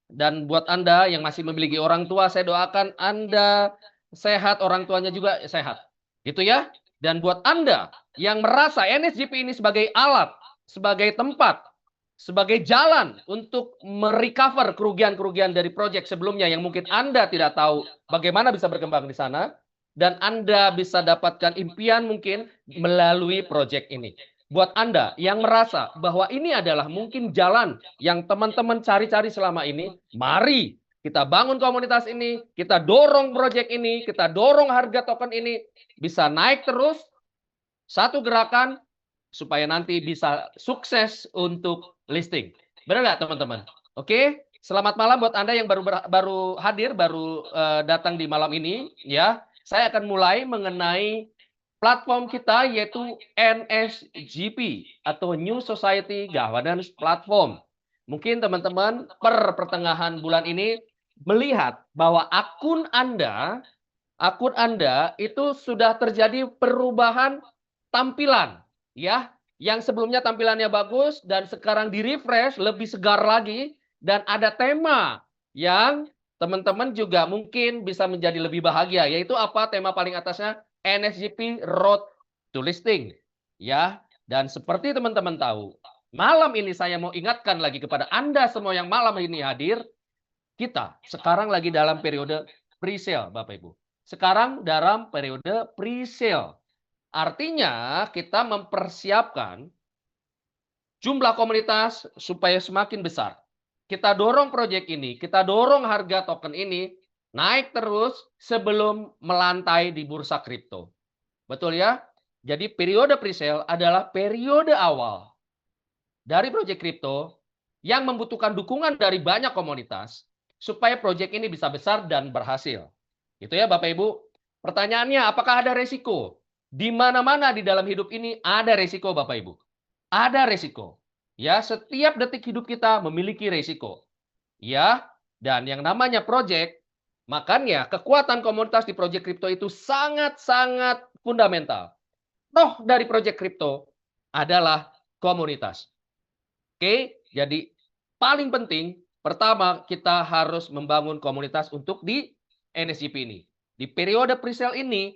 Dan buat Anda yang masih memiliki orang tua, saya doakan Anda sehat, orang tuanya juga sehat. Gitu ya. Dan buat Anda yang merasa NSGP ini sebagai alat, sebagai tempat, sebagai jalan untuk merecover kerugian-kerugian dari proyek sebelumnya yang mungkin Anda tidak tahu bagaimana bisa berkembang di sana, dan Anda bisa dapatkan impian mungkin melalui proyek ini. Buat Anda yang merasa bahwa ini adalah mungkin jalan yang teman-teman cari-cari selama ini, mari kita bangun komunitas ini, kita dorong proyek ini, kita dorong harga token ini bisa naik terus, satu gerakan supaya nanti bisa sukses untuk listing. Benar nggak teman-teman? Oke, selamat malam buat Anda yang baru hadir, baru datang di malam ini. Ya, saya akan mulai mengenai platform kita yaitu NSGP atau New Society Governance Platform. Mungkin teman-teman per pertengahan bulan ini melihat bahwa akun Anda itu sudah terjadi perubahan tampilan, ya. Yang sebelumnya tampilannya bagus dan sekarang di-refresh lebih segar lagi dan ada tema yang teman-teman juga mungkin bisa menjadi lebih bahagia, yaitu apa tema paling atasnya? NSGP Road to Listing, ya. Dan seperti teman-teman tahu, malam ini saya mau ingatkan lagi kepada Anda semua yang malam ini hadir, kita sekarang lagi dalam periode pre-sale, Bapak Ibu. Sekarang dalam periode pre-sale. Artinya kita mempersiapkan jumlah komunitas supaya semakin besar. Kita dorong proyek ini, kita dorong harga token ini naik terus sebelum melantai di bursa kripto. Betul ya? Jadi periode pre-sale adalah periode awal dari proyek kripto yang membutuhkan dukungan dari banyak komunitas supaya proyek ini bisa besar dan berhasil. Itu ya Bapak Ibu. Pertanyaannya, apakah ada resiko? Di mana-mana di dalam hidup ini ada resiko Bapak Ibu. Ada resiko. Ya, setiap detik hidup kita memiliki resiko. Ya, dan yang namanya proyek, makanya kekuatan komunitas di proyek kripto itu sangat-sangat fundamental. Roh dari proyek kripto adalah komunitas. Oke, jadi paling penting pertama kita harus membangun komunitas untuk di NSGP ini. Di periode pre-sale ini,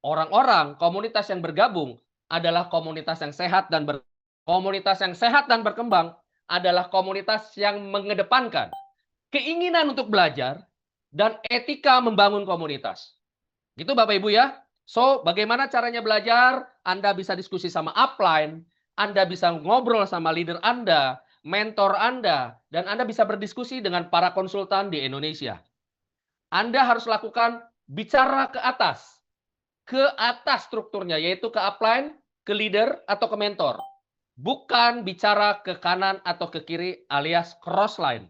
orang-orang komunitas yang bergabung adalah komunitas yang sehat dan berkembang adalah komunitas yang mengedepankan keinginan untuk belajar dan etika membangun komunitas. Gitu Bapak Ibu ya. So, bagaimana caranya belajar? Anda bisa diskusi sama upline, Anda bisa ngobrol sama leader Anda, mentor Anda, dan Anda bisa berdiskusi dengan para konsultan di Indonesia. Anda harus lakukan bicara ke atas strukturnya, yaitu ke upline, ke leader, atau ke mentor. Bukan bicara ke kanan atau ke kiri alias crossline.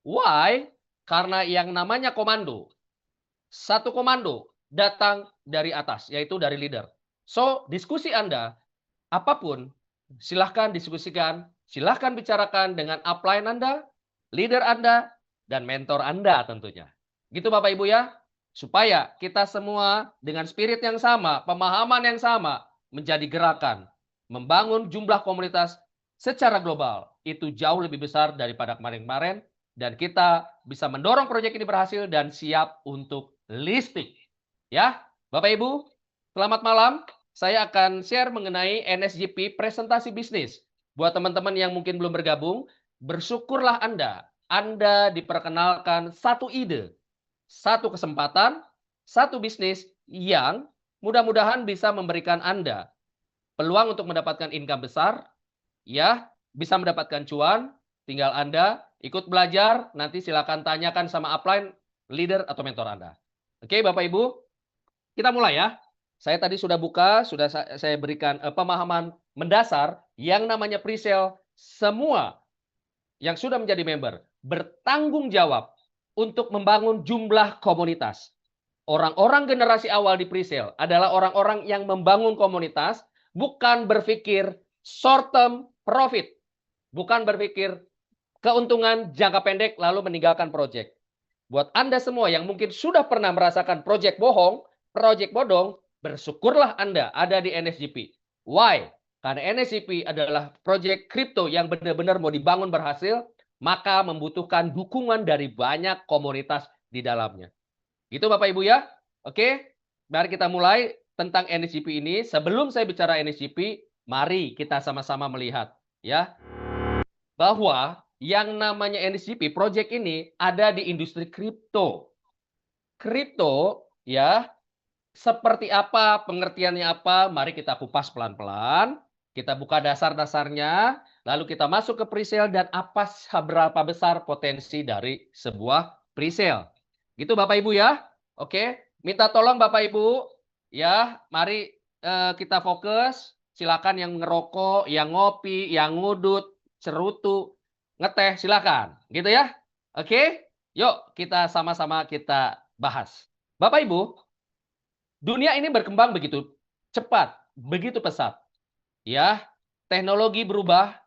Why? Karena yang namanya komando, satu komando datang dari atas, yaitu dari leader. So, diskusi Anda, apapun, silahkan diskusikan, silahkan bicarakan dengan upline Anda, leader Anda, dan mentor Anda tentunya. Gitu Bapak Ibu ya, supaya kita semua dengan spirit yang sama, pemahaman yang sama, menjadi gerakan, membangun jumlah komunitas secara global, itu jauh lebih besar daripada kemarin-kemarin, dan kita bisa mendorong proyek ini berhasil dan siap untuk listing. Ya, Bapak Ibu, selamat malam. Saya akan share mengenai NSGP presentasi bisnis. Buat teman-teman yang mungkin belum bergabung, bersyukurlah Anda. Anda diperkenalkan satu ide, satu kesempatan, satu bisnis yang mudah-mudahan bisa memberikan Anda peluang untuk mendapatkan income besar, ya, bisa mendapatkan cuan, tinggal Anda ikut belajar, nanti silakan tanyakan sama upline, leader, atau mentor Anda. Oke, Bapak Ibu, kita mulai ya. Saya tadi sudah buka, sudah saya berikan pemahaman mendasar yang namanya pre-sale. Semua yang sudah menjadi member bertanggung jawab untuk membangun jumlah komunitas. Orang-orang generasi awal di pre-sale adalah orang-orang yang membangun komunitas, bukan berpikir short term profit, bukan berpikir keuntungan jangka pendek lalu meninggalkan proyek. Buat Anda semua yang mungkin sudah pernah merasakan proyek bohong, proyek bodong, bersyukurlah Anda ada di NSGP. Why? Karena NSGP adalah proyek kripto yang benar-benar mau dibangun berhasil, maka membutuhkan dukungan dari banyak komunitas di dalamnya. Gitu Bapak Ibu ya. Oke, mari kita mulai tentang NSGP ini. Sebelum saya bicara NSGP, mari kita sama-sama melihat ya bahwa yang namanya NSGP project ini ada di industri kripto. Kripto ya, seperti apa, pengertiannya apa, mari kita kupas pelan-pelan. Kita buka dasar-dasarnya, lalu kita masuk ke presale dan apa seberapa besar potensi dari sebuah presale. Gitu Bapak Ibu ya. Oke, minta tolong Bapak Ibu ya, mari kita fokus. Silakan yang ngerokok, yang ngopi, yang ngudut, cerutu, ngeteh silakan, gitu ya. Oke, yuk kita sama-sama kita bahas. Bapak Ibu, dunia ini berkembang begitu cepat, begitu pesat. Ya, teknologi berubah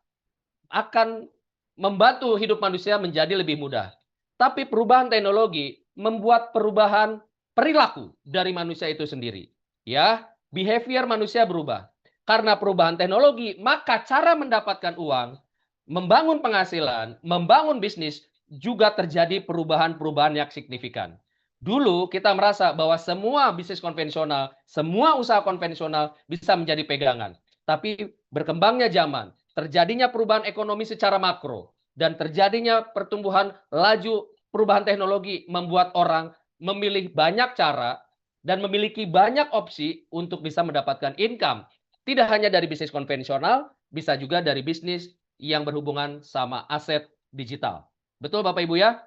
akan membantu hidup manusia menjadi lebih mudah. Tapi perubahan teknologi membuat perubahan perilaku dari manusia itu sendiri. Ya, behavior manusia berubah. Karena perubahan teknologi, maka cara mendapatkan uang, membangun penghasilan, membangun bisnis juga terjadi perubahan-perubahan yang signifikan. Dulu kita merasa bahwa semua bisnis konvensional, semua usaha konvensional bisa menjadi pegangan. Tapi berkembangnya zaman, terjadinya perubahan ekonomi secara makro, dan terjadinya pertumbuhan laju perubahan teknologi membuat orang memilih banyak cara dan memiliki banyak opsi untuk bisa mendapatkan income. Tidak hanya dari bisnis konvensional, bisa juga dari bisnis yang berhubungan sama aset digital. Betul Bapak Ibu ya?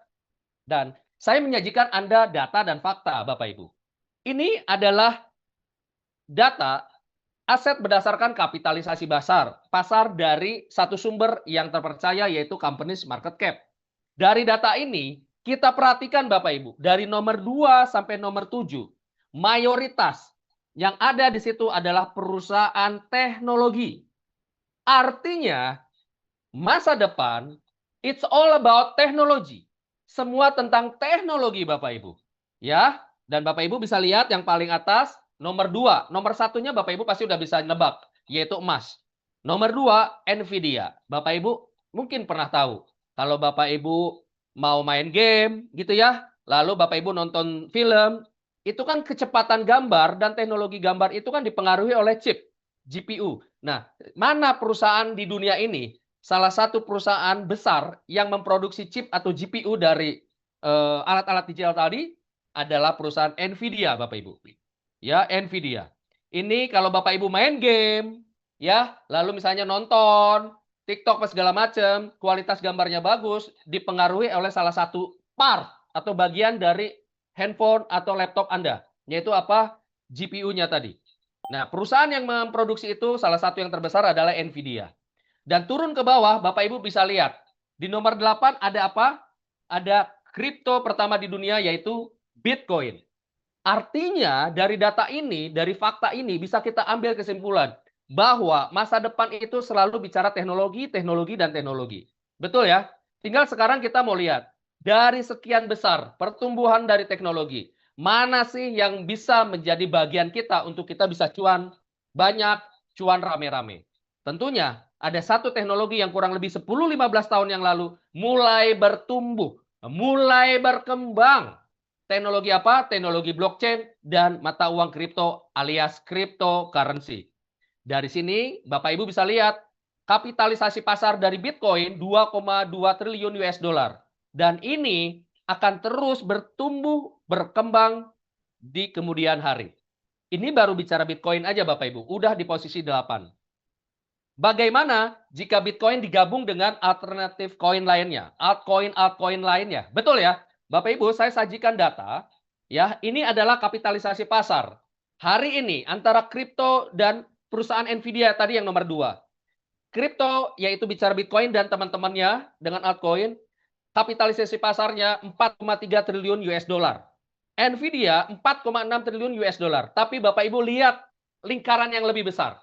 Dan saya menyajikan Anda data dan fakta Bapak Ibu. Ini adalah data aset berdasarkan kapitalisasi pasar dari satu sumber yang terpercaya yaitu Companies Market Cap. Dari data ini kita perhatikan Bapak Ibu, dari nomor 2 sampai nomor 7, mayoritas yang ada di situ adalah perusahaan teknologi. Artinya masa depan it's all about teknologi. Semua tentang teknologi Bapak Ibu. Ya, dan Bapak Ibu bisa lihat yang paling atas nomor 2. Nomor satunya Bapak Ibu pasti udah bisa nebak, yaitu emas. Nomor 2, Nvidia. Bapak Ibu mungkin pernah tahu. Kalau Bapak Ibu mau main game gitu ya, lalu Bapak Ibu nonton film, itu kan kecepatan gambar dan teknologi gambar itu kan dipengaruhi oleh chip, GPU. Nah, mana perusahaan di dunia ini, salah satu perusahaan besar yang memproduksi chip atau GPU dari alat-alat digital tadi adalah perusahaan Nvidia, Bapak Ibu. Ya, Nvidia. Ini kalau Bapak Ibu main game, ya, lalu misalnya nonton TikTok segala macam, kualitas gambarnya bagus, dipengaruhi oleh salah satu part atau bagian dari handphone atau laptop Anda, yaitu apa? GPU-nya tadi. Nah, perusahaan yang memproduksi itu salah satu yang terbesar adalah Nvidia. Dan turun ke bawah, Bapak Ibu bisa lihat. Di nomor 8 ada apa? Ada kripto pertama di dunia yaitu Bitcoin. Artinya dari data ini, dari fakta ini bisa kita ambil kesimpulan bahwa masa depan itu selalu bicara teknologi, teknologi, dan teknologi. Betul ya? Tinggal sekarang kita mau lihat dari sekian besar pertumbuhan dari teknologi, mana sih yang bisa menjadi bagian kita untuk kita bisa cuan banyak, cuan rame-rame. Tentunya ada satu teknologi yang kurang lebih 10-15 tahun yang lalu mulai bertumbuh, mulai berkembang. Teknologi apa? Teknologi blockchain dan mata uang kripto alias cryptocurrency. Dari sini Bapak Ibu bisa lihat kapitalisasi pasar dari Bitcoin 2,2 triliun US dollar. Dan ini akan terus bertumbuh, berkembang di kemudian hari. Ini baru bicara Bitcoin aja Bapak Ibu, udah di posisi 8. Bagaimana jika Bitcoin digabung dengan alternatif koin lainnya, altcoin lainnya? Betul ya? Bapak Ibu, saya sajikan data. Ya, ini adalah kapitalisasi pasar. Hari ini antara kripto dan perusahaan Nvidia tadi yang nomor 2. Kripto yaitu bicara Bitcoin dan teman-temannya dengan altcoin, kapitalisasi pasarnya 4,3 triliun US dollar. Nvidia 4,6 triliun US dollar. Tapi Bapak Ibu lihat lingkaran yang lebih besar.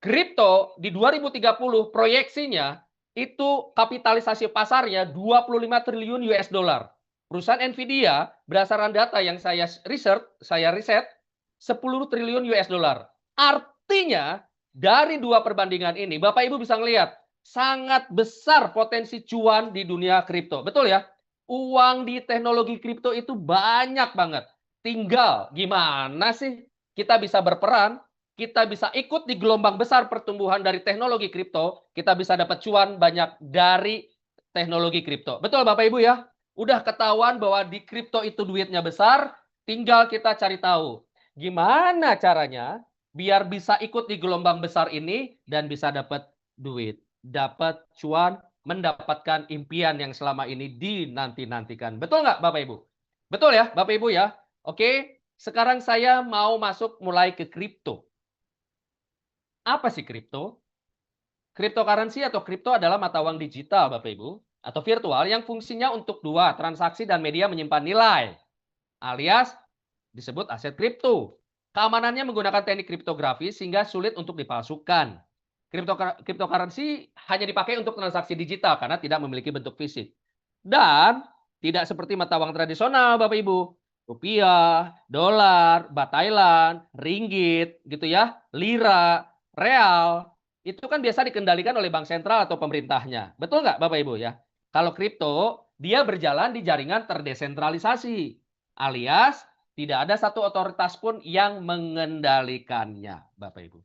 Kripto di 2030 proyeksinya itu kapitalisasi pasarnya 25 triliun US dollar. Perusahaan Nvidia berdasarkan data yang saya riset 10 triliun US dollar. Artinya dari dua perbandingan ini Bapak Ibu bisa ngelihat sangat besar potensi cuan di dunia kripto. Betul ya? Uang di teknologi kripto itu banyak banget. Tinggal gimana sih kita bisa berperan, kita bisa ikut di gelombang besar pertumbuhan dari teknologi kripto, kita bisa dapat cuan banyak dari teknologi kripto. Betul Bapak Ibu ya? Udah ketahuan bahwa di kripto itu duitnya besar, tinggal kita cari tahu gimana caranya biar bisa ikut di gelombang besar ini dan bisa dapat duit, dapat cuan, mendapatkan impian yang selama ini dinanti-nantikan. Betul nggak Bapak Ibu? Betul ya Bapak Ibu ya? Oke, sekarang saya mau masuk mulai ke kripto. Apa sih kripto? Cryptocurrency atau kripto adalah mata uang digital Bapak Ibu atau virtual yang fungsinya untuk dua, transaksi dan media menyimpan nilai, alias disebut aset kripto. Keamanannya menggunakan teknik kriptografi sehingga sulit untuk dipalsukan. Cryptocurrency hanya dipakai untuk transaksi digital karena tidak memiliki bentuk fisik. Dan tidak seperti mata uang tradisional Bapak Ibu. Rupiah, dolar, baht Thailand, ringgit gitu ya, lira, real. Itu kan biasa dikendalikan oleh bank sentral atau pemerintahnya. Betul nggak Bapak Ibu ya? Kalau kripto, dia berjalan di jaringan terdesentralisasi. Alias tidak ada satu otoritas pun yang mengendalikannya, Bapak Ibu.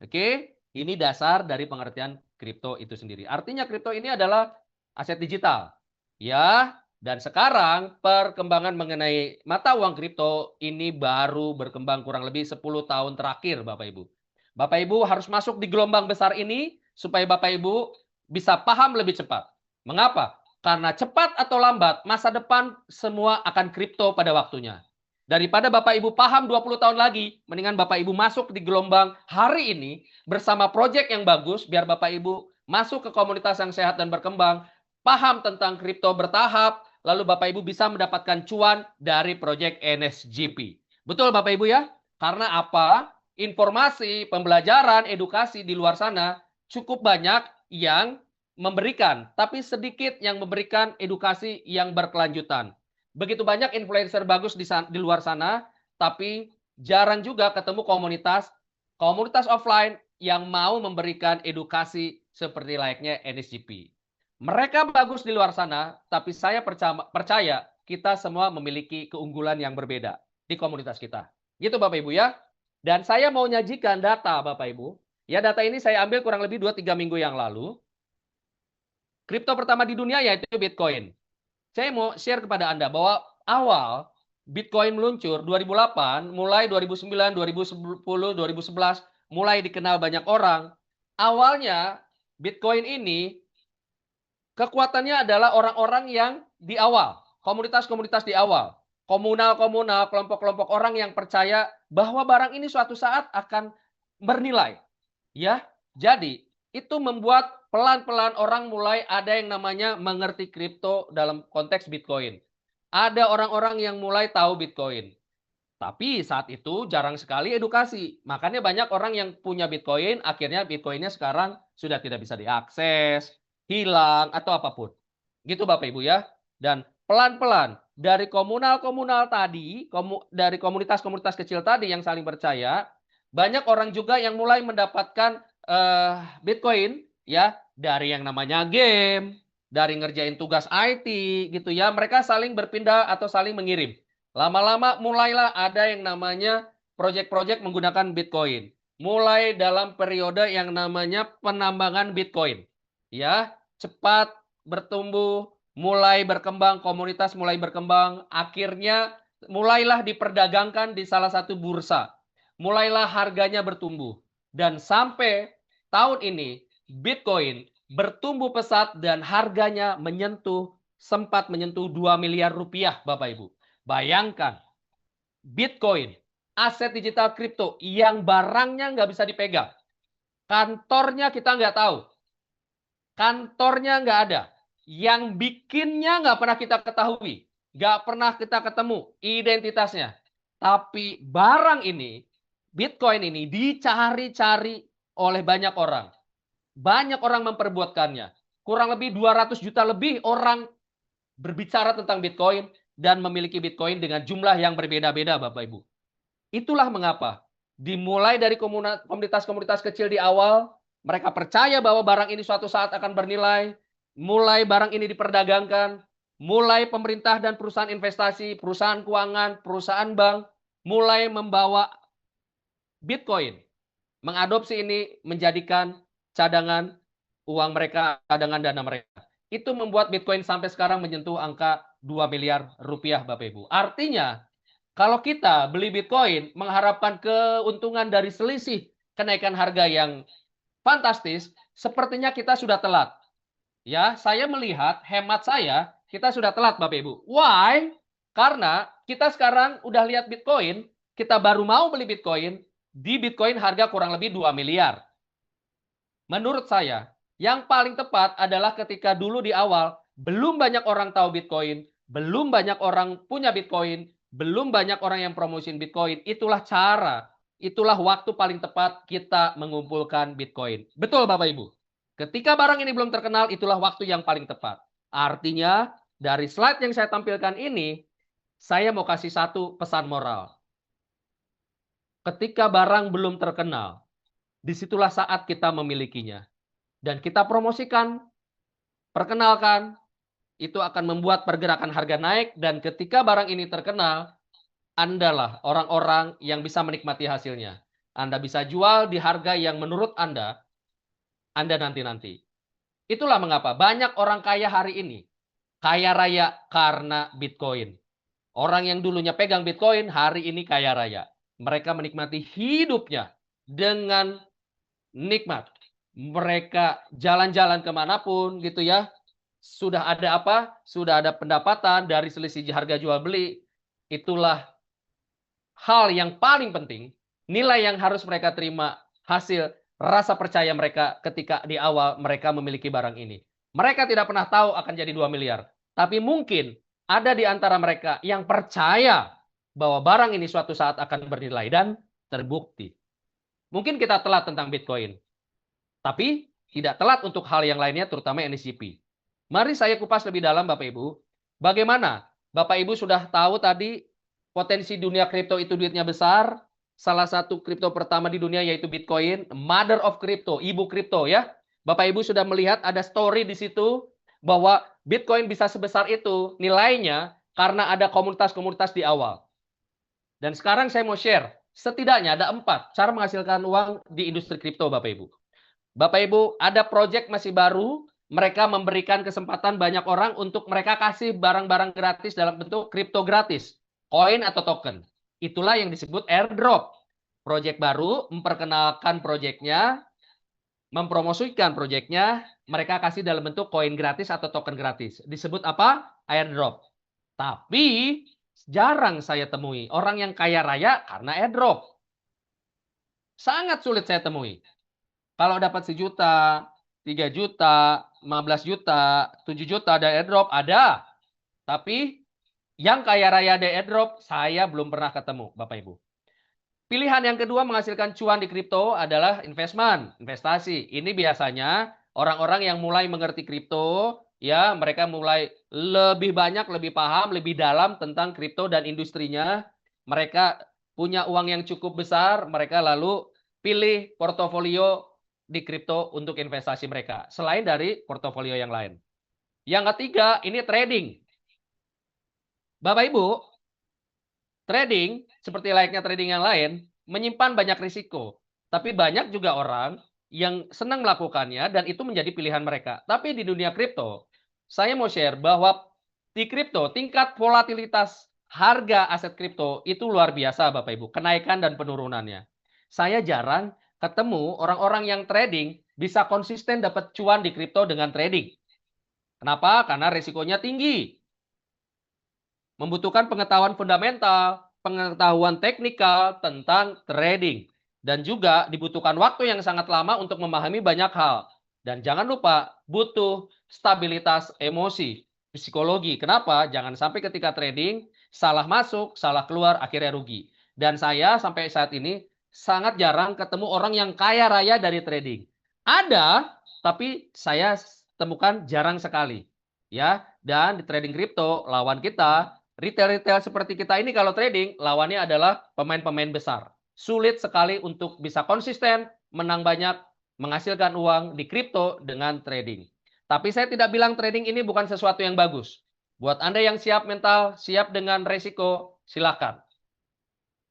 Oke, ini dasar dari pengertian kripto itu sendiri. Artinya kripto ini adalah aset digital. Ya, dan sekarang perkembangan mengenai mata uang kripto ini baru berkembang kurang lebih 10 tahun terakhir, Bapak Ibu. Bapak Ibu harus masuk di gelombang besar ini supaya Bapak Ibu bisa paham lebih cepat. Mengapa? Karena cepat atau lambat, masa depan semua akan kripto pada waktunya. Daripada Bapak Ibu paham 20 tahun lagi, mendingan Bapak Ibu masuk di gelombang hari ini bersama proyek yang bagus, biar Bapak Ibu masuk ke komunitas yang sehat dan berkembang, paham tentang kripto bertahap, lalu Bapak Ibu bisa mendapatkan cuan dari proyek NSGP. Betul Bapak Ibu ya? Karena apa? Informasi, pembelajaran, edukasi di luar sana cukup banyak yang memberikan, tapi sedikit yang memberikan edukasi yang berkelanjutan. Begitu banyak influencer bagus di luar sana, tapi jarang juga ketemu komunitas offline yang mau memberikan edukasi seperti layaknya NSGP. Mereka bagus di luar sana, tapi saya percaya kita semua memiliki keunggulan yang berbeda di komunitas kita. Gitu Bapak Ibu ya. Dan saya mau nyajikan data Bapak Ibu. Ya, data ini saya ambil kurang lebih 2-3 minggu yang lalu. Kripto pertama di dunia yaitu Bitcoin. Saya mau share kepada Anda bahwa awal Bitcoin meluncur 2008, mulai 2009, 2010, 2011, mulai dikenal banyak orang. Awalnya Bitcoin ini kekuatannya adalah orang-orang yang di awal, komunitas-komunitas di awal, komunal-komunal, kelompok-kelompok orang yang percaya bahwa barang ini suatu saat akan bernilai. Ya, jadi itu membuat pelan-pelan orang mulai ada yang namanya mengerti kripto dalam konteks Bitcoin. Ada orang-orang yang mulai tahu Bitcoin. Tapi saat itu jarang sekali edukasi. Makanya banyak orang yang punya Bitcoin, akhirnya Bitcoinnya sekarang sudah tidak bisa diakses, hilang, atau apapun. Gitu Bapak Ibu ya. Dan pelan-pelan dari komunal-komunal tadi, dari komunitas-komunitas kecil tadi yang saling percaya, banyak orang juga yang mulai mendapatkan Bitcoin ya dari yang namanya game, dari ngerjain tugas IT gitu ya. Mereka saling berpindah atau saling mengirim. Lama-lama mulailah ada yang namanya proyek-proyek menggunakan Bitcoin. Mulai dalam periode yang namanya penambangan Bitcoin. Ya, cepat bertumbuh, mulai berkembang, komunitas mulai berkembang, akhirnya mulailah diperdagangkan di salah satu bursa. Mulailah harganya bertumbuh. Dan sampai tahun ini Bitcoin bertumbuh pesat dan harganya sempat menyentuh 2 miliar rupiah Bapak Ibu. Bayangkan, Bitcoin, aset digital kripto yang barangnya nggak bisa dipegang. Kantornya kita nggak tahu. Kantornya nggak ada. Yang bikinnya nggak pernah kita ketahui. Nggak pernah kita ketemu identitasnya. Tapi barang ini, Bitcoin ini dicari-cari oleh banyak orang. Banyak orang memperbuatkannya. Kurang lebih 200 juta lebih orang berbicara tentang Bitcoin dan memiliki Bitcoin dengan jumlah yang berbeda-beda Bapak Ibu. Itulah mengapa dimulai dari komunitas-komunitas kecil di awal, Mereka percaya bahwa barang ini suatu saat akan bernilai, mulai barang ini diperdagangkan, mulai pemerintah dan perusahaan investasi, perusahaan keuangan, perusahaan bank, mulai membawa Bitcoin, mengadopsi ini menjadikan cadangan uang mereka, cadangan dana mereka. Itu membuat Bitcoin sampai sekarang menyentuh angka 2 miliar rupiah, Bapak Ibu. Artinya, kalau kita beli Bitcoin mengharapkan keuntungan dari selisih kenaikan harga yang fantastis, sepertinya kita sudah telat. Ya, saya melihat, hemat saya, kita sudah telat Bapak Ibu. Why? Karena kita sekarang udah lihat Bitcoin, kita baru mau beli Bitcoin, di Bitcoin harga kurang lebih 2 miliar. Menurut saya, yang paling tepat adalah ketika dulu di awal, belum banyak orang tahu Bitcoin, belum banyak orang punya Bitcoin, belum banyak orang yang promosiin Bitcoin, itulah cara, itulah waktu paling tepat kita mengumpulkan Bitcoin. Betul Bapak Ibu? Ketika barang ini belum terkenal, itulah waktu yang paling tepat. Artinya, dari slide yang saya tampilkan ini, saya mau kasih satu pesan moral. Ketika barang belum terkenal, disitulah saat kita memilikinya. Dan kita promosikan, perkenalkan, itu akan membuat pergerakan harga naik, dan ketika barang ini terkenal, Andalah orang-orang yang bisa menikmati hasilnya. Anda bisa jual di harga yang menurut Anda nanti-nanti. Itulah mengapa banyak orang kaya hari ini kaya raya karena Bitcoin. Orang yang dulunya pegang Bitcoin hari ini kaya raya. Mereka menikmati hidupnya dengan nikmat. Mereka jalan-jalan kemanapun gitu ya. Sudah ada apa? Sudah ada pendapatan dari selisih harga jual beli. Itulah hal yang paling penting. Nilai yang harus mereka terima hasil rasa percaya mereka ketika di awal mereka memiliki barang ini. Mereka tidak pernah tahu akan jadi 2 miliar. Tapi mungkin ada di antara mereka yang percaya bahwa barang ini suatu saat akan bernilai dan terbukti. Mungkin kita telat tentang Bitcoin. Tapi tidak telat untuk hal yang lainnya terutama NCP. Mari saya kupas lebih dalam Bapak Ibu. Bagaimana? Bapak Ibu sudah tahu tadi potensi dunia kripto itu duitnya besar. Salah satu kripto pertama di dunia yaitu Bitcoin, mother of crypto, ibu kripto ya. Bapak Ibu sudah melihat ada story di situ bahwa Bitcoin bisa sebesar itu nilainya karena ada komunitas-komunitas di awal. Dan sekarang saya mau share, setidaknya ada 4 cara menghasilkan uang di industri kripto Bapak Ibu. Bapak Ibu, ada proyek masih baru, mereka memberikan kesempatan banyak orang untuk mereka kasih barang-barang gratis dalam bentuk kripto gratis, koin atau token. Itulah yang disebut airdrop. Proyek baru memperkenalkan proyeknya, mempromosikan proyeknya, mereka kasih dalam bentuk koin gratis atau token gratis. Disebut apa? Airdrop. Tapi jarang saya temui orang yang kaya raya karena airdrop. Sangat sulit saya temui. Kalau dapat 1 juta, 3 juta, 15 juta, 7 juta ada airdrop, ada. Tapi yang kaya raya ada airdrop, saya belum pernah ketemu, Bapak Ibu. Pilihan yang kedua menghasilkan cuan di kripto adalah investasi. Ini biasanya orang-orang yang mulai mengerti kripto, ya mereka mulai lebih banyak, lebih paham, lebih dalam tentang kripto dan industrinya. Mereka punya uang yang cukup besar, mereka lalu pilih portofolio di kripto untuk investasi mereka, selain dari portofolio yang lain. Yang ketiga, ini trading. Bapak Ibu, trading seperti layaknya trading yang lain menyimpan banyak risiko, tapi banyak juga orang yang senang melakukannya dan itu menjadi pilihan mereka. Tapi di dunia kripto, saya mau share bahwa di kripto tingkat volatilitas harga aset kripto itu luar biasa Bapak Ibu, kenaikan dan penurunannya. Saya jarang ketemu orang-orang yang trading bisa konsisten dapat cuan di kripto dengan trading. Kenapa? Karena risikonya tinggi. Membutuhkan pengetahuan fundamental, pengetahuan teknikal tentang trading. Dan juga dibutuhkan waktu yang sangat lama untuk memahami banyak hal. Dan jangan lupa butuh stabilitas emosi, psikologi. Kenapa? Jangan sampai ketika trading salah masuk, salah keluar, akhirnya rugi. Dan saya sampai saat ini sangat jarang ketemu orang yang kaya raya dari trading. Ada, tapi saya temukan jarang sekali. Ya, dan di trading kripto lawan kita retail-retail seperti kita ini kalau trading, lawannya adalah pemain-pemain besar. Sulit sekali untuk bisa konsisten, menang banyak, menghasilkan uang di kripto dengan trading. Tapi saya tidak bilang trading ini bukan sesuatu yang bagus. Buat Anda yang siap mental, siap dengan resiko, silakan.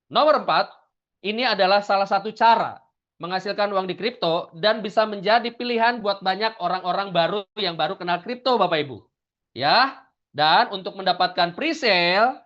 Nomor 4, ini adalah salah satu cara menghasilkan uang di kripto dan bisa menjadi pilihan buat banyak orang-orang baru yang baru kenal kripto, Bapak Ibu. Ya, dan untuk mendapatkan presale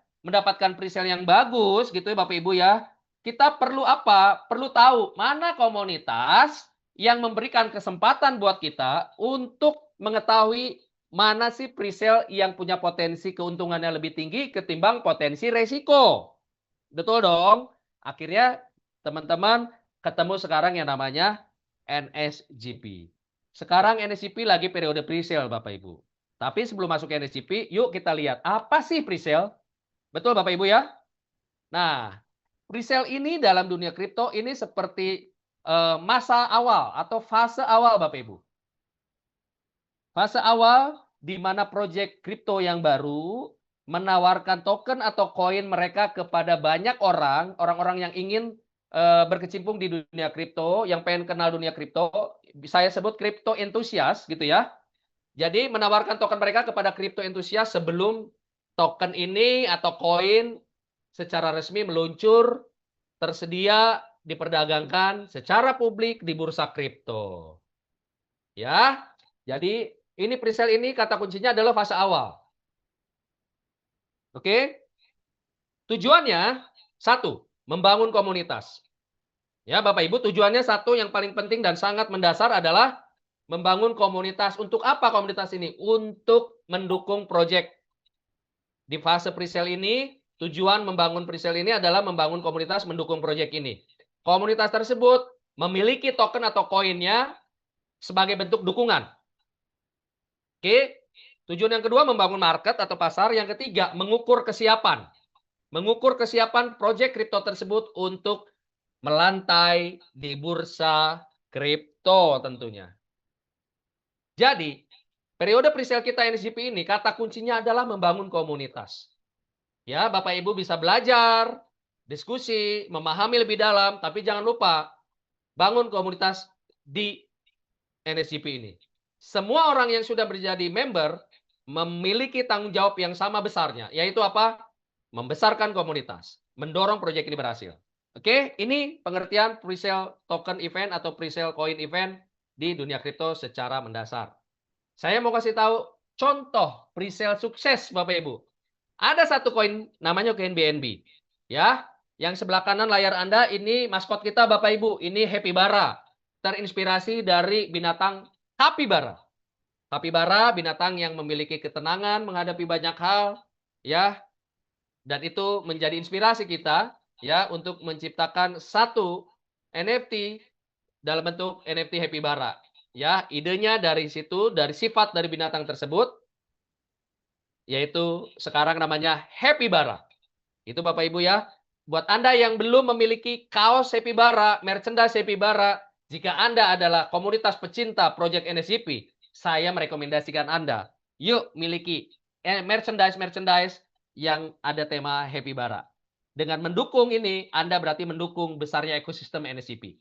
yang bagus gitu ya Bapak Ibu ya, kita perlu apa? Perlu tahu mana komunitas yang memberikan kesempatan buat kita untuk mengetahui mana sih presale yang punya potensi keuntungannya lebih tinggi ketimbang potensi resiko. Betul dong. Akhirnya teman-teman ketemu sekarang yang namanya NSGP. Sekarang NSGP lagi periode presale Bapak Ibu. Tapi sebelum masuk ke NSGP, yuk kita lihat apa sih presale. Betul Bapak Ibu ya? Nah, presale ini dalam dunia kripto ini seperti masa awal atau fase awal Bapak Ibu. Fase awal di mana proyek kripto yang baru menawarkan token atau koin mereka kepada banyak orang-orang yang ingin berkecimpung di dunia kripto, yang pengen kenal dunia kripto, saya sebut kripto entusias gitu ya. Jadi menawarkan token mereka kepada kripto entusias sebelum token ini atau koin secara resmi meluncur, tersedia, diperdagangkan secara publik di bursa kripto. Ya, jadi ini presale ini kata kuncinya adalah fase awal. Oke. Tujuannya satu, membangun komunitas. Ya, Bapak Ibu, tujuannya satu yang paling penting dan sangat mendasar adalah membangun komunitas. Untuk apa komunitas ini? Untuk mendukung proyek. Di fase presale ini, tujuan membangun presale ini adalah membangun komunitas mendukung proyek ini. Komunitas tersebut memiliki token atau koinnya sebagai bentuk dukungan. Oke. Tujuan yang kedua membangun market atau pasar. Yang ketiga mengukur kesiapan. Mengukur kesiapan proyek kripto tersebut untuk melantai di bursa kripto tentunya. Jadi, periode presale kita NSGP ini kata kuncinya adalah membangun komunitas. Ya, Bapak Ibu bisa belajar, diskusi, memahami lebih dalam, tapi jangan lupa bangun komunitas di NSGP ini. Semua orang yang sudah menjadi member memiliki tanggung jawab yang sama besarnya, yaitu apa? Membesarkan komunitas, mendorong proyek ini berhasil. Oke, ini pengertian presale token event atau presale coin event di dunia kripto secara mendasar. Saya mau kasih tahu contoh presale sukses Bapak Ibu. Ada satu koin namanya koin BNB. Ya, yang sebelah kanan layar Anda ini maskot kita Bapak Ibu, ini Capybara. Terinspirasi dari binatang kapibara. Kapibara binatang yang memiliki ketenangan menghadapi banyak hal, ya. Dan itu menjadi inspirasi kita ya untuk menciptakan satu NFT dalam bentuk NFT Capybara. Ya, idenya dari situ, dari sifat dari binatang tersebut yaitu sekarang namanya Capybara. Itu Bapak Ibu ya. Buat Anda yang belum memiliki kaos Capybara, merchandise Capybara, jika Anda adalah komunitas pecinta Project NSGP, saya merekomendasikan Anda, yuk miliki merchandise yang ada tema Capybara. Dengan mendukung ini, Anda berarti mendukung besarnya ekosistem NSGP.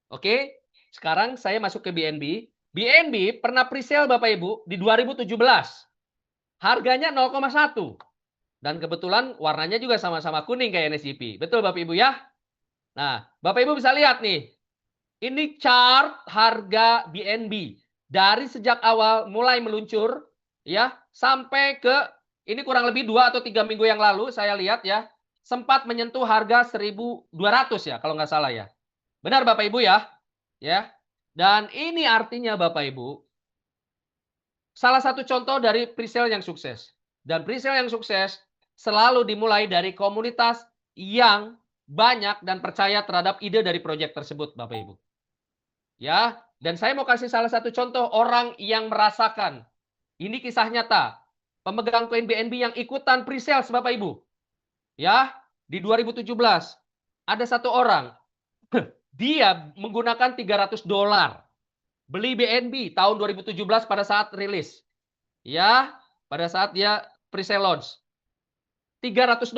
Oke, sekarang saya masuk ke BNB. BNB pernah presale Bapak Ibu di 2017. Harganya 0,1. Dan kebetulan warnanya juga sama-sama kuning kayak NSGP. Betul Bapak Ibu ya? Nah, Bapak Ibu bisa lihat nih. Ini chart harga BNB. Dari sejak awal mulai meluncur ya sampai ke ini kurang lebih 2 atau 3 minggu yang lalu saya lihat ya sempat menyentuh harga 1.200 ya kalau nggak salah ya. Benar Bapak Ibu ya? Ya. Dan ini artinya Bapak Ibu salah satu contoh dari presale yang sukses. Dan presale yang sukses selalu dimulai dari komunitas yang banyak dan percaya terhadap ide dari proyek tersebut Bapak Ibu. Ya, dan saya mau kasih salah satu contoh orang yang merasakan. Ini kisah nyata. Pemegang koin BNB yang ikutan presale Bapak Ibu. Ya, di 2017 ada satu orang dia menggunakan $300 beli BNB tahun 2017 pada saat rilis. Ya, pada saat dia presale launch. $300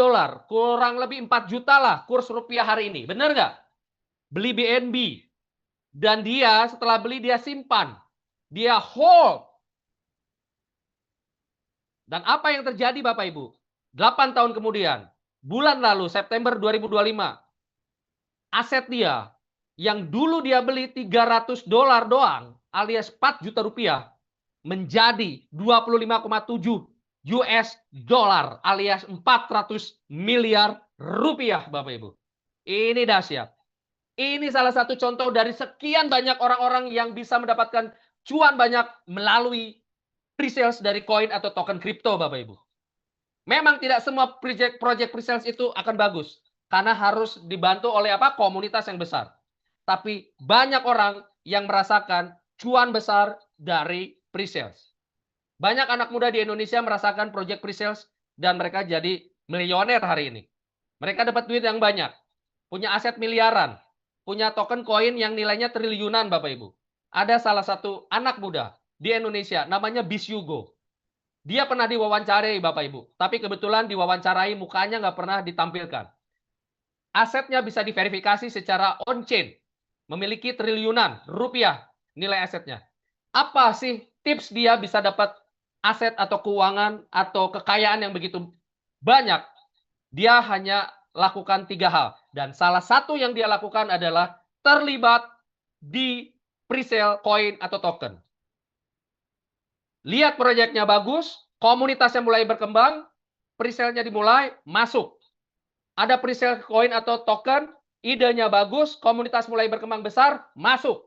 kurang lebih 4 juta lah kurs rupiah hari ini. Benar nggak? Beli BNB. Dan dia setelah beli dia simpan. Dia hold. Dan apa yang terjadi Bapak Ibu? 8 tahun kemudian, bulan lalu September 2025, aset dia yang dulu dia beli $300 doang alias 4 juta rupiah menjadi 25,7 US dollar alias 400 miliar rupiah Bapak Ibu. Ini dahsyat. Ini salah satu contoh dari sekian banyak orang-orang yang bisa mendapatkan cuan banyak melalui pre-sales dari koin atau token kripto Bapak Ibu. Memang tidak semua project pre-sales itu akan bagus karena harus dibantu oleh apa? Komunitas yang besar. Tapi banyak orang yang merasakan cuan besar dari pre-sales. Banyak anak muda di Indonesia merasakan project pre-sales dan mereka jadi milioner hari ini. Mereka dapat duit yang banyak, punya aset miliaran, punya token koin yang nilainya triliunan Bapak Ibu. Ada salah satu anak muda di Indonesia namanya Bisyugo. Dia pernah diwawancarai Bapak Ibu, tapi kebetulan diwawancarai mukanya nggak pernah ditampilkan. Asetnya bisa diverifikasi secara on-chain, memiliki triliunan rupiah nilai asetnya. Apa sih tips dia bisa dapat aset atau keuangan atau kekayaan yang begitu banyak? Dia hanya lakukan 3 hal. Dan salah satu yang dia lakukan adalah terlibat di pre-sale koin atau token. Lihat proyeknya bagus, komunitasnya mulai berkembang, pre-sale-nya dimulai, masuk. Ada pre-sale koin atau token, idenya bagus, komunitas mulai berkembang besar, masuk.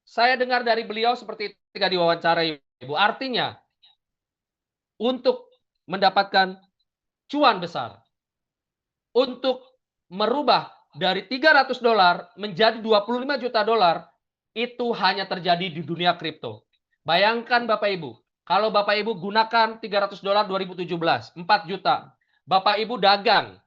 Saya dengar dari beliau seperti ketika diwawancarai, Ibu. Artinya, untuk mendapatkan cuan besar, untuk merubah dari $300 menjadi 25 juta dolar, itu hanya terjadi di dunia kripto. Bayangkan Bapak Ibu, kalau Bapak Ibu gunakan $300 2017, 4 juta. Bapak Ibu dagang.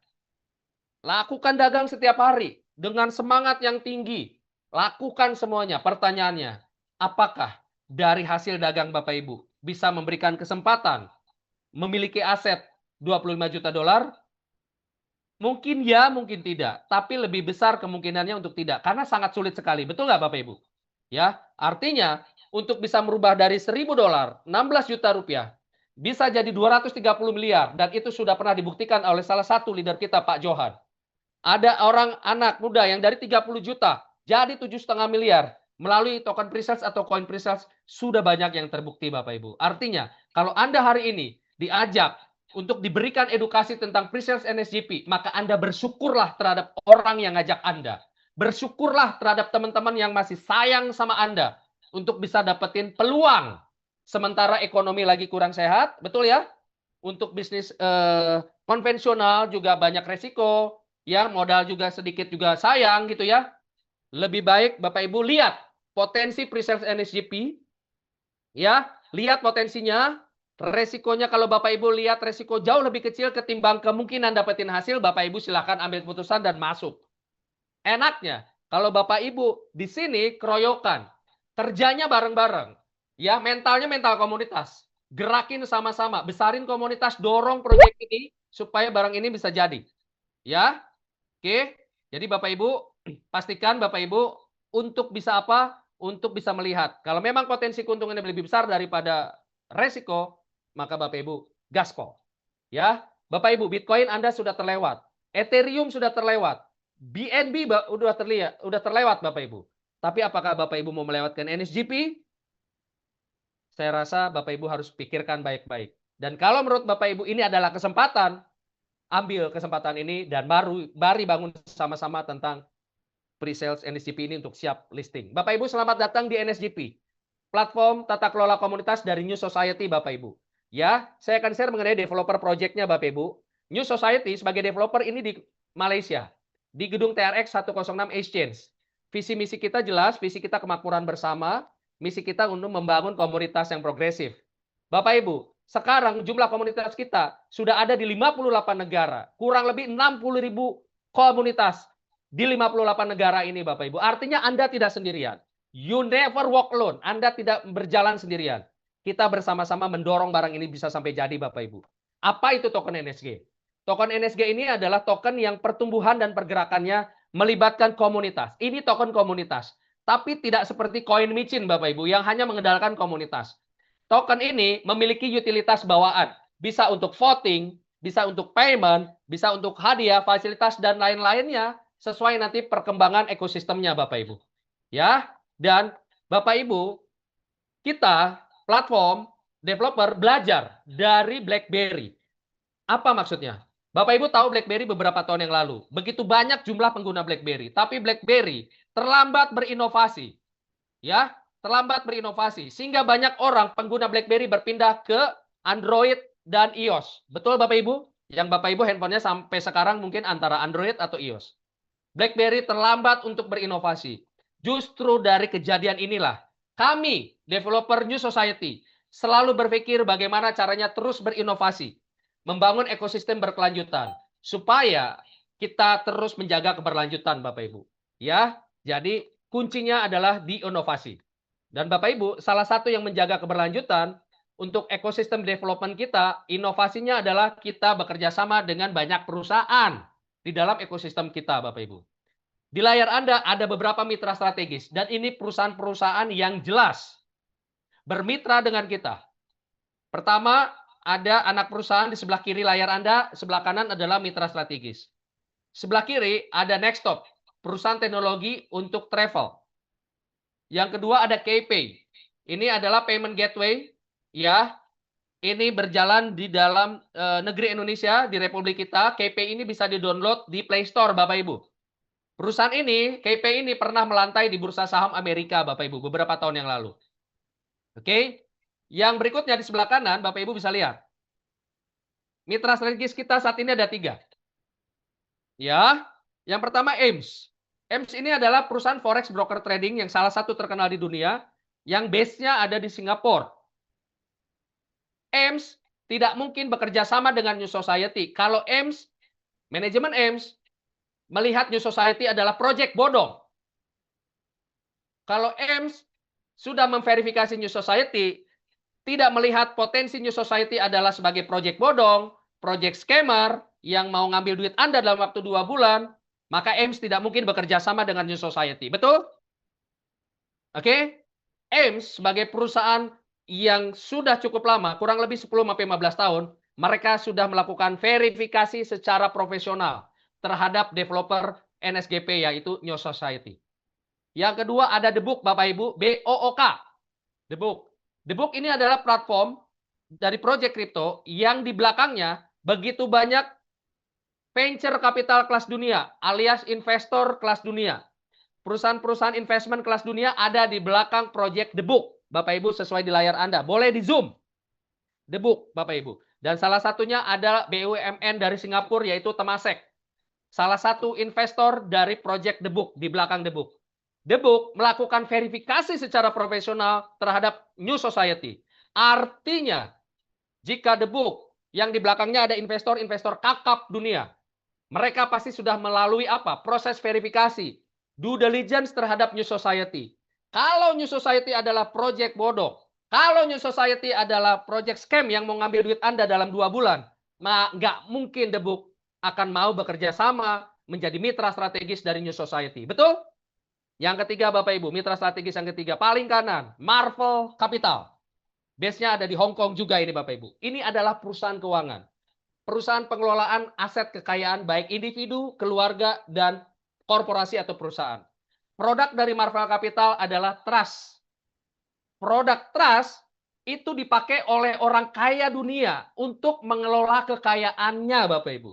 Lakukan dagang setiap hari dengan semangat yang tinggi. Lakukan semuanya. Pertanyaannya, apakah dari hasil dagang Bapak Ibu bisa memberikan kesempatan memiliki aset 25 juta dolar? Mungkin ya, mungkin tidak. Tapi lebih besar kemungkinannya untuk tidak. Karena sangat sulit sekali. Betul nggak Bapak Ibu? Ya, artinya untuk bisa merubah dari $1.000, 16 juta rupiah, bisa jadi 230 miliar. Dan itu sudah pernah dibuktikan oleh salah satu leader kita, Pak Johan. Ada orang anak muda yang dari 30 juta jadi 7,5 miliar melalui token pre-sales atau coin pre-sales sudah banyak yang terbukti Bapak Ibu. Artinya, kalau Anda hari ini diajak untuk diberikan edukasi tentang pre-sales NSGP, maka Anda bersyukurlah terhadap orang yang ngajak Anda. Bersyukurlah terhadap teman-teman yang masih sayang sama Anda untuk bisa dapetin peluang. Sementara ekonomi lagi kurang sehat, betul ya? Untuk bisnis konvensional juga banyak resiko, ya modal juga sedikit juga sayang gitu ya. Lebih baik Bapak Ibu lihat potensi pre-sales NSGP, ya lihat potensinya, resikonya kalau Bapak Ibu lihat resiko jauh lebih kecil ketimbang kemungkinan dapetin hasil, Bapak Ibu silakan ambil keputusan dan masuk. Enaknya kalau Bapak Ibu di sini keroyokan, kerjanya bareng-bareng, ya mentalnya mental komunitas, gerakin sama-sama, besarin komunitas, dorong proyek ini supaya barang ini bisa jadi, ya. Oke, jadi Bapak Ibu pastikan Bapak Ibu untuk bisa apa? Untuk bisa melihat. Kalau memang potensi keuntungannya lebih besar daripada resiko, maka Bapak Ibu gaspol. Ya, Bapak Ibu, Bitcoin Anda sudah terlewat, Ethereum sudah terlewat, BNB udah terlewat Bapak Ibu. Tapi apakah Bapak Ibu mau melewatkan NSGP? Saya rasa Bapak Ibu harus pikirkan baik-baik. Dan kalau menurut Bapak Ibu ini adalah kesempatan, ambil kesempatan ini dan mari bangun sama-sama tentang pre-sales NSGP ini untuk siap listing. Bapak Ibu selamat datang di NSGP, platform tata kelola komunitas dari New Society Bapak Ibu. Ya, saya akan share mengenai developer project-nya Bapak Ibu. New Society sebagai developer ini di Malaysia, di gedung TRX 106 Exchange. Visi misi kita jelas, visi kita kemakmuran bersama, misi kita untuk membangun komunitas yang progresif. Bapak Ibu, sekarang jumlah komunitas kita sudah ada di 58 negara, kurang lebih 60.000 komunitas di 58 negara ini Bapak Ibu. Artinya Anda tidak sendirian. You never walk alone. Anda tidak berjalan sendirian. Kita bersama-sama mendorong barang ini bisa sampai jadi Bapak Ibu. Apa itu token NSG? Token NSG ini adalah token yang pertumbuhan dan pergerakannya melibatkan komunitas. Ini token komunitas. Tapi tidak seperti koin micin Bapak Ibu yang hanya mengandalkan komunitas. Token ini memiliki utilitas bawaan. Bisa untuk voting, bisa untuk payment, bisa untuk hadiah, fasilitas, dan lain-lainnya sesuai nanti perkembangan ekosistemnya Bapak Ibu. Ya, dan Bapak Ibu, kita platform developer belajar dari BlackBerry. Apa maksudnya? Bapak Ibu tahu BlackBerry beberapa tahun yang lalu. Begitu banyak jumlah pengguna BlackBerry, tapi BlackBerry terlambat berinovasi. Ya, terlambat berinovasi sehingga banyak orang pengguna BlackBerry berpindah ke Android dan iOS. Betul Bapak Ibu? Yang Bapak Ibu handphonenya sampai sekarang mungkin antara Android atau iOS. BlackBerry terlambat untuk berinovasi. Justru dari kejadian inilah kami, developer New Society, selalu berpikir bagaimana caranya terus berinovasi, membangun ekosistem berkelanjutan supaya kita terus menjaga keberlanjutan Bapak Ibu. Ya, jadi kuncinya adalah di inovasi. Dan Bapak Ibu, salah satu yang menjaga keberlanjutan untuk ekosistem development kita, inovasinya adalah kita bekerja sama dengan banyak perusahaan di dalam ekosistem kita, Bapak Ibu. Di layar Anda ada beberapa mitra strategis, dan ini perusahaan-perusahaan yang jelas bermitra dengan kita. Pertama, ada anak perusahaan di sebelah kiri layar Anda, sebelah kanan adalah mitra strategis. Sebelah kiri ada Nextop, perusahaan teknologi untuk travel. Yang kedua ada KPay. Ini adalah payment gateway, ya. Ini berjalan di dalam negeri Indonesia, di Republik kita. KPay ini bisa di-download di Play Store, Bapak Ibu. Perusahaan ini, KPay ini pernah melantai di bursa saham Amerika, Bapak Ibu, beberapa tahun yang lalu. Oke. Yang berikutnya di sebelah kanan, Bapak Ibu bisa lihat. Mitra strategis kita saat ini ada 3. Ya, yang pertama AIMS. AIMS ini adalah perusahaan forex broker trading yang salah satu terkenal di dunia, yang base-nya ada di Singapura. AIMS tidak mungkin bekerja sama dengan New Society. Kalau AIMS, manajemen AIMS, melihat New Society adalah proyek bodong. Kalau AIMS sudah memverifikasi New Society, tidak melihat potensi New Society adalah sebagai proyek bodong, proyek scammer, yang mau ngambil duit Anda dalam waktu 2 bulan, maka AIMS tidak mungkin bekerja sama dengan New Society. Betul? Oke? AIMS sebagai perusahaan yang sudah cukup lama, kurang lebih 10-15 tahun, mereka sudah melakukan verifikasi secara profesional terhadap developer NSGP, yaitu New Society. Yang kedua ada The Book, Bapak Ibu, BOOK. The Book. The Book ini adalah platform dari proyek kripto yang di belakangnya begitu banyak venture capital kelas dunia, alias investor kelas dunia. Perusahaan-perusahaan investment kelas dunia ada di belakang proyek The Book. Bapak Ibu sesuai di layar Anda. Boleh di zoom. The Book, Bapak Ibu. Dan salah satunya ada BUMN dari Singapura, yaitu Temasek. Salah satu investor dari proyek The Book, di belakang The Book. The Book melakukan verifikasi secara profesional terhadap New Society. Artinya, jika The Book yang di belakangnya ada investor-investor kakap dunia, mereka pasti sudah melalui apa? Proses verifikasi, due diligence terhadap New Society. Kalau New Society adalah proyek bodong, kalau New Society adalah proyek scam yang mau ngambil duit Anda dalam 2 bulan, nggak mungkin The Book akan mau bekerja sama menjadi mitra strategis dari New Society. Betul? Yang ketiga Bapak Ibu, mitra strategis yang ketiga, paling kanan, Marvel Capital. Base-nya ada di Hong Kong juga ini Bapak Ibu. Ini adalah perusahaan keuangan. Perusahaan pengelolaan aset kekayaan baik individu, keluarga, dan korporasi atau perusahaan. Produk dari Marvel Capital adalah trust. Produk trust itu dipakai oleh orang kaya dunia untuk mengelola kekayaannya Bapak Ibu.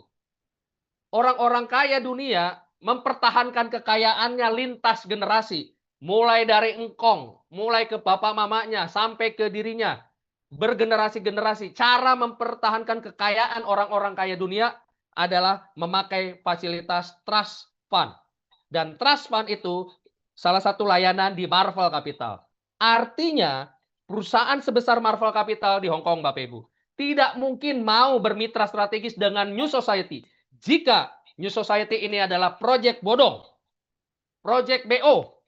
Orang-orang kaya dunia mempertahankan kekayaannya lintas generasi. Mulai dari engkong, mulai ke bapak mamanya, sampai ke dirinya. Bergenerasi-generasi. Cara mempertahankan kekayaan orang-orang kaya dunia adalah memakai fasilitas trust fund. Dan trust fund itu salah satu layanan di Marvel Capital. Artinya, perusahaan sebesar Marvel Capital di Hong Kong, Bapak Ibu, tidak mungkin mau bermitra strategis dengan New Society jika New Society ini adalah proyek bodong, proyek BO,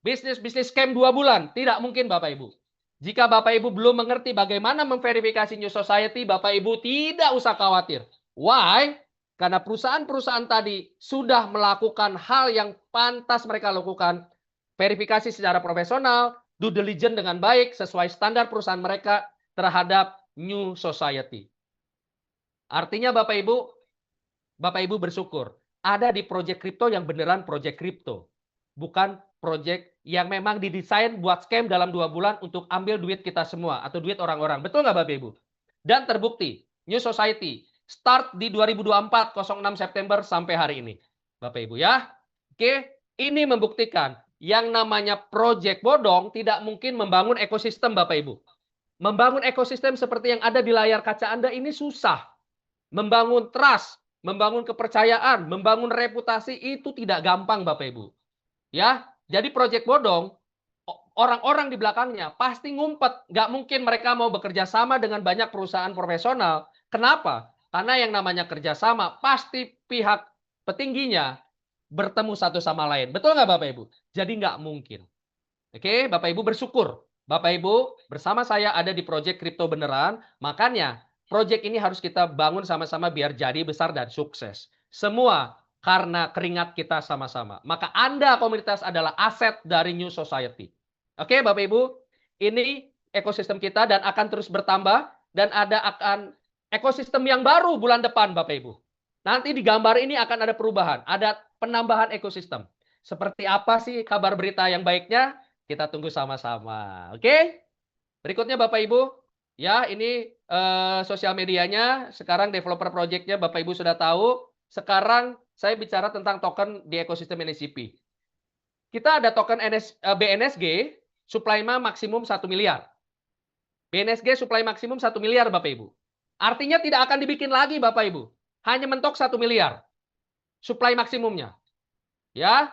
bisnis scam 2 bulan. Tidak mungkin Bapak Ibu. Jika Bapak Ibu belum mengerti bagaimana memverifikasi New Society, Bapak Ibu tidak usah khawatir. Why? Karena perusahaan-perusahaan tadi sudah melakukan hal yang pantas mereka lakukan, verifikasi secara profesional, due diligence dengan baik sesuai standar perusahaan mereka terhadap New Society. Artinya Bapak Ibu bersyukur ada di proyek kripto yang beneran proyek kripto, bukan proyek yang memang didesain buat scam dalam 2 bulan untuk ambil duit kita semua atau duit orang-orang. Betul nggak Bapak Ibu? Dan terbukti New Society start di 2024 06 September sampai hari ini. Bapak Ibu ya. Oke, ini membuktikan yang namanya proyek bodong tidak mungkin membangun ekosistem Bapak Ibu. Membangun ekosistem seperti yang ada di layar kaca Anda ini susah. Membangun trust, membangun kepercayaan, membangun reputasi itu tidak gampang Bapak Ibu. Ya, jadi proyek bodong orang-orang di belakangnya pasti ngumpet. Nggak mungkin mereka mau bekerja sama dengan banyak perusahaan profesional. Kenapa? Karena yang namanya kerjasama pasti pihak petingginya bertemu satu sama lain. Betul nggak Bapak Ibu? Jadi nggak mungkin. Oke, Bapak Ibu bersyukur. Bapak Ibu bersama saya ada di proyek kripto beneran. Makanya proyek ini harus kita bangun sama-sama biar jadi besar dan sukses. Semua karena keringat kita sama-sama. Maka Anda komunitas adalah aset dari New Society. Oke, Bapak Ibu, ini ekosistem kita dan akan terus bertambah dan akan ekosistem yang baru bulan depan, Bapak Ibu. Nanti di gambar ini akan ada perubahan, ada penambahan ekosistem. Seperti apa sih kabar berita yang baiknya? Kita tunggu sama-sama. Oke? Berikutnya Bapak Ibu, ya ini sosial medianya, sekarang developer project-nya Bapak Ibu sudah tahu. Sekarang saya bicara tentang token di ekosistem NSGP. Kita ada token BNSG, supply maksimum 1 miliar. BNSG supply maksimum 1 miliar Bapak Ibu. Artinya tidak akan dibikin lagi Bapak Ibu. Hanya mentok 1 miliar. Supply maksimumnya. Ya.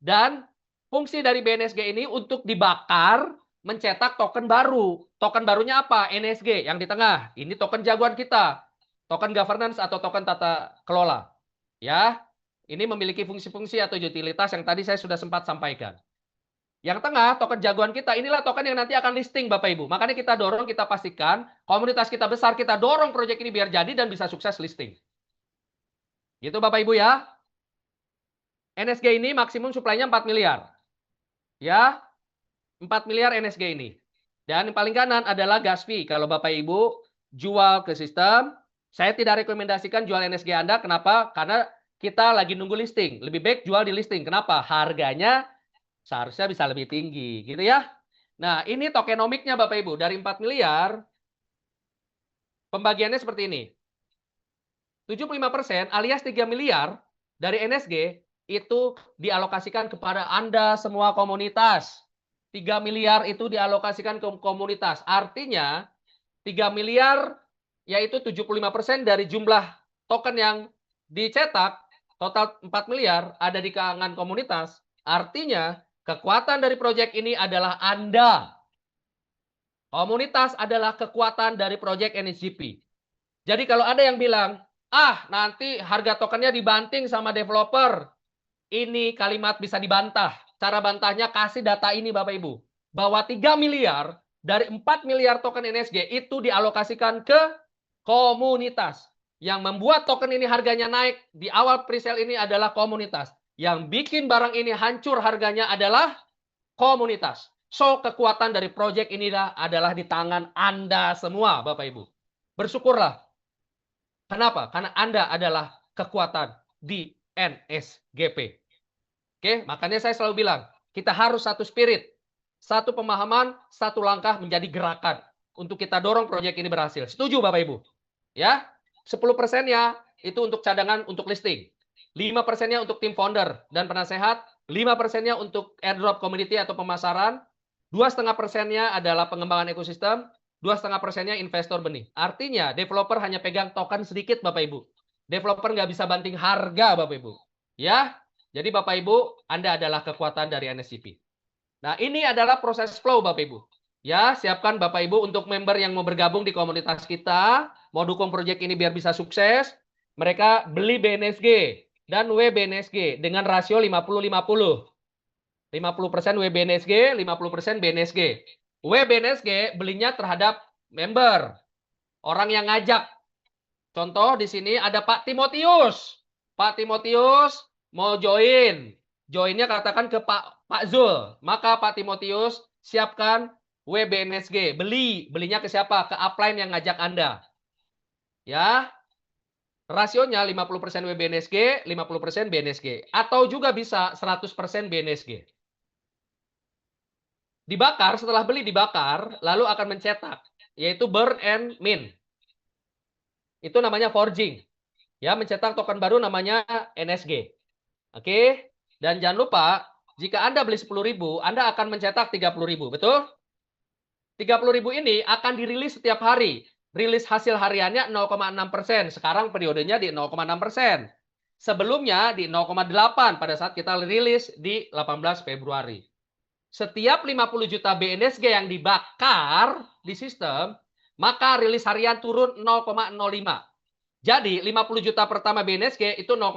Dan fungsi dari BNSG ini untuk dibakar, mencetak token baru. Token barunya apa? NSG yang di tengah. Ini token jagoan kita. Token governance atau token tata kelola. Ya. Ini memiliki fungsi-fungsi atau utilitas yang tadi saya sudah sempat sampaikan. Yang tengah, token jagoan kita, inilah token yang nanti akan listing Bapak Ibu. Makanya kita dorong, kita pastikan, komunitas kita besar, kita dorong proyek ini biar jadi dan bisa sukses listing. Gitu Bapak Ibu ya. NSG ini maksimum suplainya 4 miliar. Ya, 4 miliar NSG ini. Dan yang paling kanan adalah gas fee. Kalau Bapak Ibu jual ke sistem, saya tidak rekomendasikan jual NSG Anda. Kenapa? Karena kita lagi nunggu listing. Lebih baik jual di listing. Kenapa? Harganya seharusnya bisa lebih tinggi. Gitu ya. Nah, ini tokenomiknya Bapak Ibu. Dari 4 miliar, pembagiannya seperti ini. 75% alias 3 miliar dari NSG itu dialokasikan kepada Anda semua komunitas. 3 miliar itu dialokasikan ke komunitas. Artinya 3 miliar yaitu 75% dari jumlah token yang dicetak, total 4 miliar ada di kalangan komunitas. Artinya kekuatan dari proyek ini adalah Anda. Komunitas adalah kekuatan dari proyek NSGP. Jadi kalau ada yang bilang, nanti harga tokennya dibanting sama developer. Ini kalimat bisa dibantah. Cara bantahnya kasih data ini Bapak Ibu. Bahwa 3 miliar dari 4 miliar token NSG itu dialokasikan ke komunitas. Yang membuat token ini harganya naik di awal presale ini adalah komunitas. Yang bikin barang ini hancur harganya adalah komunitas. So, kekuatan dari proyek inilah adalah di tangan Anda semua Bapak Ibu. Bersyukurlah. Kenapa? Karena Anda adalah kekuatan di NSGP. Oke, makanya saya selalu bilang, kita harus satu spirit, satu pemahaman, satu langkah menjadi gerakan untuk kita dorong proyek ini berhasil. Setuju Bapak Ibu? Ya, 10%-nya itu untuk cadangan untuk listing. 5%-nya untuk tim founder dan penasehat, 5%-nya untuk airdrop community atau pemasaran, 2,5%-nya adalah pengembangan ekosistem, 2,5%-nya investor benih. Artinya developer hanya pegang token sedikit Bapak Ibu. Developer nggak bisa banting harga Bapak Ibu. Ya, jadi Bapak Ibu, Anda adalah kekuatan dari NSGP. Nah, ini adalah proses flow Bapak Ibu. Ya, siapkan Bapak Ibu untuk member yang mau bergabung di komunitas kita, mau dukung proyek ini biar bisa sukses, mereka beli BNSG dan WBNSG dengan rasio 50-50. 50% WBNSG, 50% BNSG. WBNSG belinya terhadap member, orang yang ngajak. Contoh di sini ada Pak Timotius. Pak Timotius mau join. Joinnya katakan ke Pak Zul. Maka Pak Timotius siapkan WBNSG. Belinya ke siapa? Ke upline yang ngajak Anda. Ya. Rasionya 50% WBNSG, 50% BNSG. Atau juga bisa 100% BNSG. Dibakar, setelah beli dibakar, lalu akan mencetak. Yaitu burn and mint. Itu namanya forging. Ya, mencetak token baru namanya NSG. Oke. Dan jangan lupa, jika Anda beli 10.000, Anda akan mencetak 30.000, betul? 30.000 ini akan dirilis setiap hari. Rilis hasil hariannya 0,6%. Sekarang periodenya di 0,6%. Sebelumnya di 0,8 pada saat kita rilis di 18 Februari. Setiap 50 juta BNSG yang dibakar di sistem, maka rilis harian turun 0,05. Jadi 50 juta pertama BNSG itu 0,8.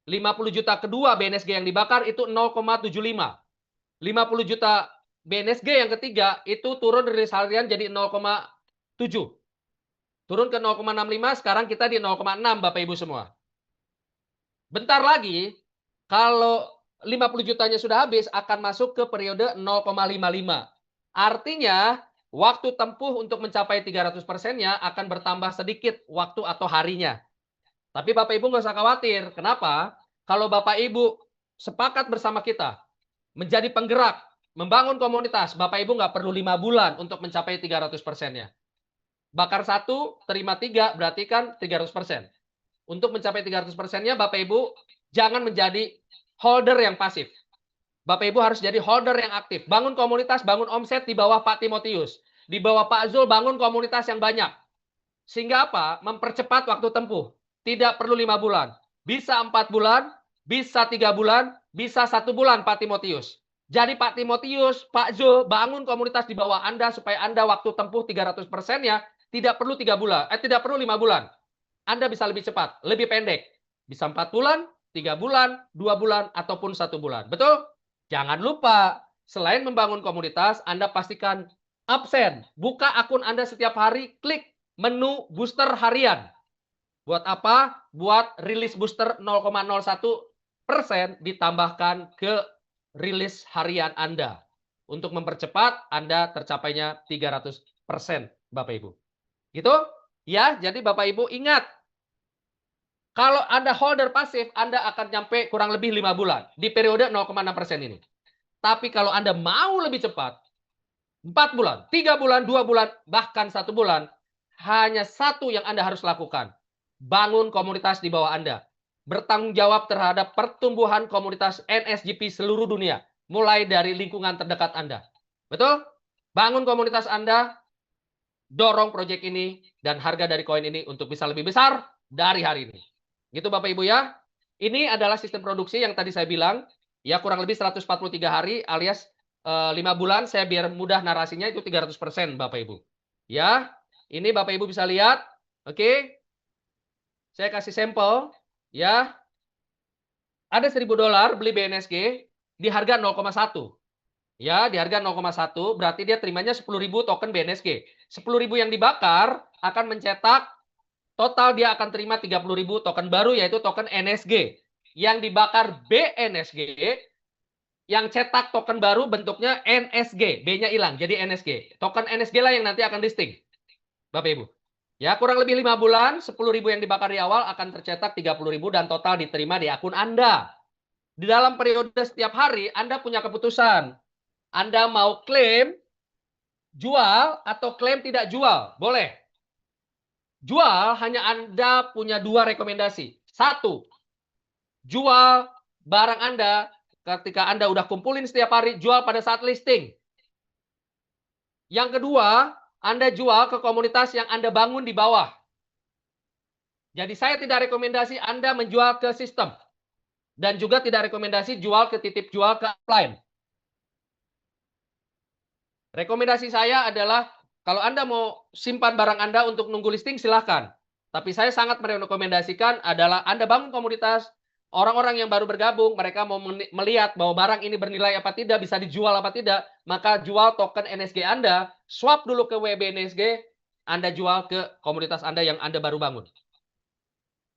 50 juta kedua BNSG yang dibakar itu 0,75. 50 juta BNSG yang ketiga itu turun rilis harian jadi 0,7. Turun ke 0,65, sekarang kita di 0,6 Bapak Ibu semua. Bentar lagi, kalau 50 jutanya sudah habis, akan masuk ke periode 0,55. Artinya, waktu tempuh untuk mencapai 300%-nya akan bertambah sedikit waktu atau harinya. Tapi Bapak Ibu nggak usah khawatir. Kenapa? Kalau Bapak Ibu sepakat bersama kita, menjadi penggerak, membangun komunitas, Bapak Ibu nggak perlu 5 bulan untuk mencapai 300%-nya. Bakar 1, terima 3, berarti kan 300%. Untuk mencapai 300%-nya, Bapak Ibu jangan menjadi holder yang pasif. Bapak Ibu harus jadi holder yang aktif. Bangun komunitas, bangun omset di bawah Pak Timotius. Di bawah Pak Zul, bangun komunitas yang banyak. Sehingga apa? Mempercepat waktu tempuh. Tidak perlu 5 bulan. Bisa 4 bulan, bisa 3 bulan, bisa 1 bulan Pak Timotius. Jadi Pak Timotius, Pak Zul, bangun komunitas di bawah Anda supaya Anda waktu tempuh 300%-nya tidak perlu 3 bulan, tidak perlu 5 bulan. Anda bisa lebih cepat, lebih pendek. Bisa 4 bulan, 3 bulan, 2 bulan, ataupun 1 bulan. Betul? Jangan lupa, selain membangun komunitas, Anda pastikan absen. Buka akun Anda setiap hari, klik menu booster harian. Buat apa? Buat rilis booster 0,01% ditambahkan ke rilis harian Anda. Untuk mempercepat Anda tercapainya 300%, Bapak Ibu. Gitu? Ya, jadi Bapak Ibu ingat, kalau Anda holder pasif, Anda akan nyampe kurang lebih 5 bulan di periode 0,6% ini. Tapi kalau Anda mau lebih cepat, 4 bulan, 3 bulan, 2 bulan, bahkan 1 bulan, hanya satu yang Anda harus lakukan. Bangun komunitas di bawah Anda. Bertanggung jawab terhadap pertumbuhan komunitas NSGP seluruh dunia. Mulai dari lingkungan terdekat Anda. Betul? Bangun komunitas Anda, dorong proyek ini, dan harga dari koin ini untuk bisa lebih besar dari hari ini. Gitu Bapak Ibu ya. Ini adalah sistem produksi yang tadi saya bilang. Ya kurang lebih 143 hari alias 5 bulan. Saya biar mudah narasinya itu 300% Bapak Ibu. Ya, ini Bapak Ibu bisa lihat. Oke. Saya kasih sampel. Ya. Ada $1.000 beli BNSG di harga 0,1. Ya, di harga 0,1 berarti dia terimanya 10.000 token BNSG. 10.000 yang dibakar akan mencetak total dia akan terima 30.000 token baru yaitu token NSG. Yang dibakar BNSG, yang cetak token baru bentuknya NSG. B-nya hilang jadi NSG. Token NSG lah yang nanti akan listing. Bapak Ibu. Ya, kurang lebih 5 bulan, 10.000 yang dibakar di awal akan tercetak 30.000 dan total diterima di akun Anda. Di dalam periode setiap hari, Anda punya keputusan. Anda mau klaim jual atau klaim tidak jual? Boleh. Jual hanya Anda punya 2 rekomendasi. 1, jual barang Anda ketika Anda udah kumpulin setiap hari, jual pada saat listing. Yang kedua, Anda jual ke komunitas yang Anda bangun di bawah. Jadi saya tidak rekomendasi Anda menjual ke sistem. Dan juga tidak rekomendasi jual ke titip jual ke upline. Rekomendasi saya adalah kalau Anda mau simpan barang Anda untuk nunggu listing silahkan. Tapi saya sangat merekomendasikan adalah Anda bangun komunitas, orang-orang yang baru bergabung, mereka mau melihat bahwa barang ini bernilai apa tidak, bisa dijual apa tidak, maka jual token NSG Anda, swap dulu ke WBNSG, Anda jual ke komunitas Anda yang Anda baru bangun.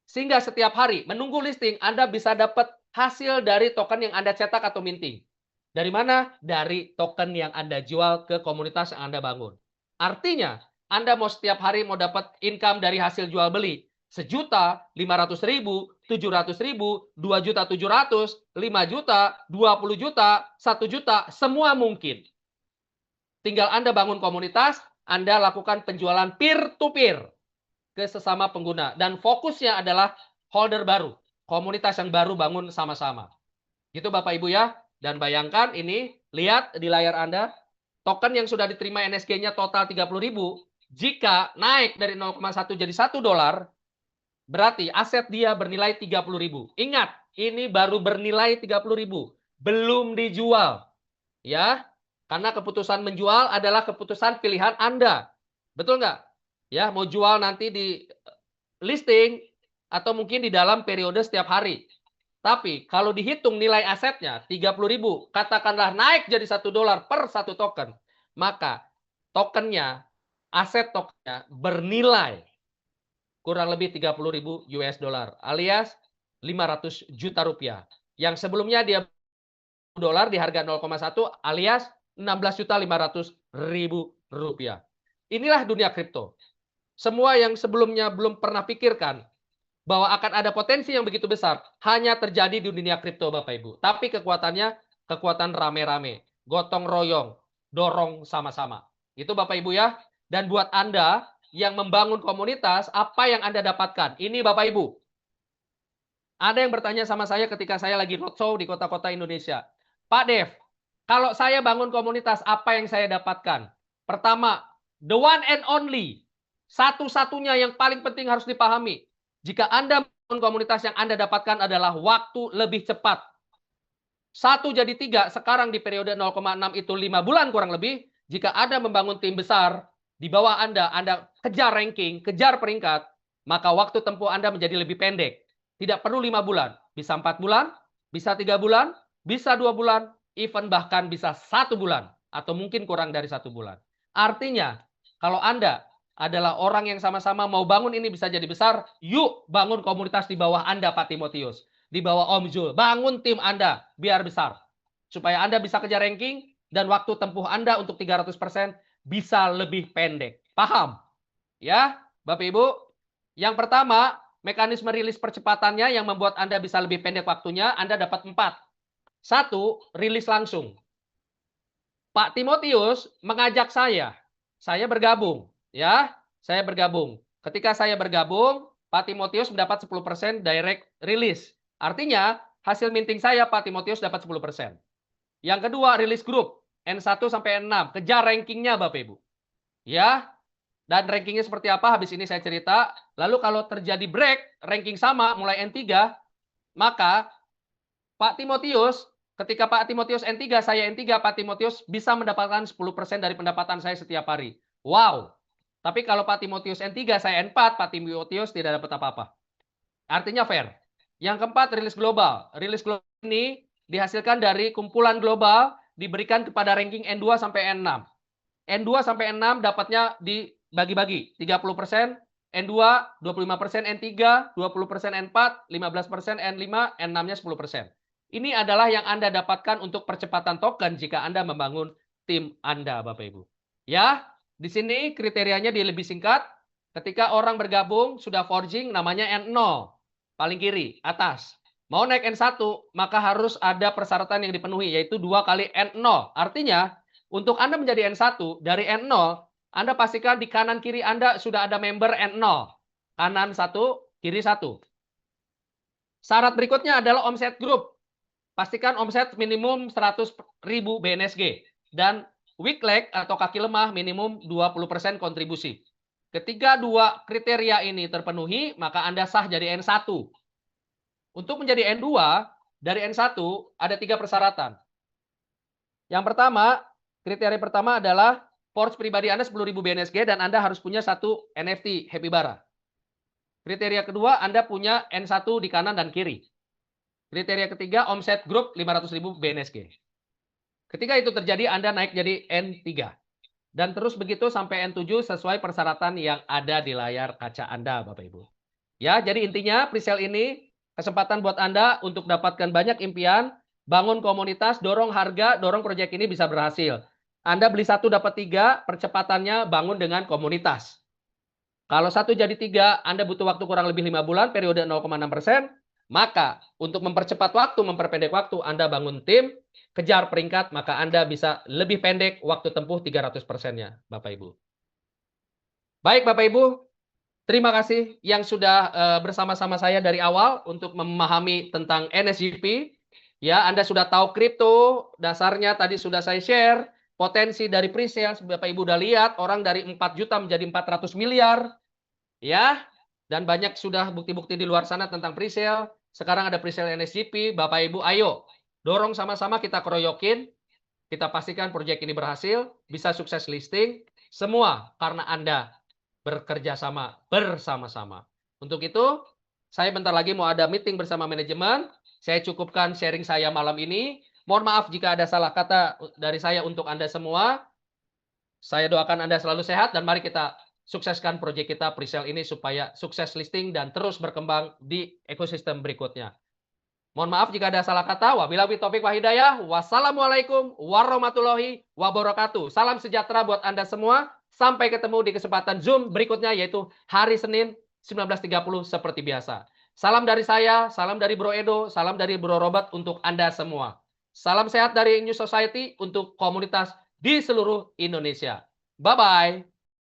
Sehingga setiap hari menunggu listing, Anda bisa dapat hasil dari token yang Anda cetak atau minting. Dari mana? Dari token yang Anda jual ke komunitas yang Anda bangun. Artinya, Anda mau setiap hari mau dapat income dari hasil jual beli. 1.500.000, 700.000, 2.700.000, 5 juta, 20 juta, 1 juta, semua mungkin. Tinggal Anda bangun komunitas, Anda lakukan penjualan peer-to-peer ke sesama pengguna. Dan fokusnya adalah holder baru. Komunitas yang baru bangun sama-sama. Gitu Bapak Ibu ya. Dan bayangkan ini, lihat di layar Anda, token yang sudah diterima NSG-nya total 30.000, jika naik dari 0,1 jadi $1, berarti aset dia bernilai 30.000. Ingat, ini baru bernilai 30.000, belum dijual. Ya, karena keputusan menjual adalah keputusan pilihan Anda. Betul nggak? Ya, mau jual nanti di listing atau mungkin di dalam periode setiap hari. Tapi kalau dihitung nilai asetnya 30.000, katakanlah naik jadi $1 per satu token, maka tokennya, aset tokennya bernilai kurang lebih 30.000 US dollar alias 500 juta rupiah. Yang sebelumnya dia dolar di harga 0,1 alias 16.500.000 rupiah. Inilah dunia kripto. Semua yang sebelumnya belum pernah pikirkan bahwa akan ada potensi yang begitu besar hanya terjadi di dunia kripto Bapak Ibu. Tapi kekuatannya kekuatan rame-rame, gotong royong, dorong sama-sama. Itu Bapak Ibu ya. Dan buat Anda yang membangun komunitas, apa yang Anda dapatkan? Ini Bapak Ibu. Ada yang bertanya sama saya ketika saya lagi roadshow di kota-kota Indonesia. Pak Dev, kalau saya bangun komunitas, apa yang saya dapatkan? Pertama, the one and only. Satu-satunya yang paling penting harus dipahami. Jika Anda membangun komunitas, yang Anda dapatkan adalah waktu lebih cepat. 1 jadi 3, sekarang di periode 0,6 itu 5 bulan kurang lebih. Jika Anda membangun tim besar, di bawah Anda kejar ranking, kejar peringkat, maka waktu tempuh Anda menjadi lebih pendek. Tidak perlu 5 bulan, bisa 4 bulan, bisa 3 bulan, bisa 2 bulan, even bahkan bisa 1 bulan, atau mungkin kurang dari 1 bulan. Artinya, kalau Anda adalah orang yang sama-sama mau bangun ini bisa jadi besar, yuk bangun komunitas di bawah Anda Pak Timotius. Di bawah Om Zul, bangun tim Anda biar besar. Supaya Anda bisa kejar ranking dan waktu tempuh Anda untuk 300% bisa lebih pendek. Paham? Ya, Bapak Ibu. Yang pertama, mekanisme rilis percepatannya yang membuat Anda bisa lebih pendek waktunya, Anda dapat 4. 1, rilis langsung. Pak Timotius mengajak saya bergabung. Ya, saya bergabung. Ketika saya bergabung, Pak Timotius mendapat 10% direct release. Artinya, hasil minting saya, Pak Timotius dapat 10%. Yang kedua, rilis grup. N1 sampai N6. Kejar rankingnya, Bapak Ibu. Ya, dan rankingnya seperti apa, habis ini saya cerita. Lalu kalau terjadi break, ranking sama, mulai N3, maka Pak Timotius, ketika Pak Timotius N3, saya N3, Pak Timotius bisa mendapatkan 10% dari pendapatan saya setiap hari. Wow. Tapi kalau Pak Timotius N3, saya N4, Pak Timotius tidak dapat apa-apa. Artinya fair. Yang keempat, rilis global. Rilis global ini dihasilkan dari kumpulan global diberikan kepada ranking N2 sampai N6. N2 sampai N6 dapatnya dibagi-bagi. 30%, N2, 25%, N3, 20% N4, 15% N5, N6-nya 10%. Ini adalah yang Anda dapatkan untuk percepatan token jika Anda membangun tim Anda, Bapak Ibu. Ya, di sini kriterianya lebih singkat. Ketika orang bergabung sudah forging namanya N0. Paling kiri, atas. Mau naik N1, maka harus ada persyaratan yang dipenuhi, yaitu 2 kali N0. Artinya, untuk Anda menjadi N1, dari N0, Anda pastikan di kanan kiri Anda sudah ada member N0. Kanan 1, kiri 1. Syarat berikutnya adalah omset grup. Pastikan omset minimum 100.000 BNSG. Dan weak leg atau kaki lemah minimum 20% kontribusi. Ketika 2 kriteria ini terpenuhi, maka Anda sah jadi N1. Untuk menjadi N2, dari N1 ada 3 persyaratan. Yang pertama, kriteria pertama adalah forge pribadi Anda 10.000 BNSG dan Anda harus punya 1 NFT Happy Bara. Kriteria kedua, Anda punya N1 di kanan dan kiri. Kriteria ketiga, omset grup 500.000 BNSG. Ketika itu terjadi, Anda naik jadi N3. dan terus begitu sampai N7 sesuai persyaratan yang ada di layar kaca Anda, Bapak Ibu. Ya, jadi intinya presale ini kesempatan buat Anda untuk dapatkan banyak impian, bangun komunitas, dorong harga, dorong proyek ini bisa berhasil. Anda beli 1 dapat 3, percepatannya bangun dengan komunitas. Kalau 1 jadi 3, Anda butuh waktu kurang lebih 5 bulan, periode 0,6%. Maka untuk mempercepat waktu, memperpendek waktu, Anda bangun tim, kejar peringkat, maka Anda bisa lebih pendek waktu tempuh 300%-nya, Bapak Ibu. Baik Bapak Ibu, terima kasih yang sudah bersama-sama saya dari awal untuk memahami tentang NSGP. Ya, Anda sudah tahu kripto, dasarnya tadi sudah saya share, potensi dari presale, Bapak Ibu udah lihat, orang dari 4 juta menjadi 400 miliar. Ya, dan banyak sudah bukti-bukti di luar sana tentang presale. Sekarang ada presale NSGP, Bapak Ibu ayo dorong sama-sama kita keroyokin, kita pastikan proyek ini berhasil, bisa sukses listing, semua karena Anda bekerja sama bersama-sama. Untuk itu, saya bentar lagi mau ada meeting bersama manajemen. Saya cukupkan sharing saya malam ini. Mohon maaf jika ada salah kata dari saya untuk Anda semua. Saya doakan Anda selalu sehat dan mari kita sukseskan proyek kita presale ini supaya sukses listing dan terus berkembang di ekosistem berikutnya. Mohon maaf jika ada salah kata. Wabillahi taufik wa hidayah. Wassalamualaikum warahmatullahi wabarakatuh. Salam sejahtera buat Anda semua. Sampai ketemu di kesempatan Zoom berikutnya yaitu hari Senin 19.30 seperti biasa. Salam dari saya, salam dari Bro Edo, salam dari Bro Robert untuk Anda semua. Salam sehat dari New Society untuk komunitas di seluruh Indonesia. Bye-bye.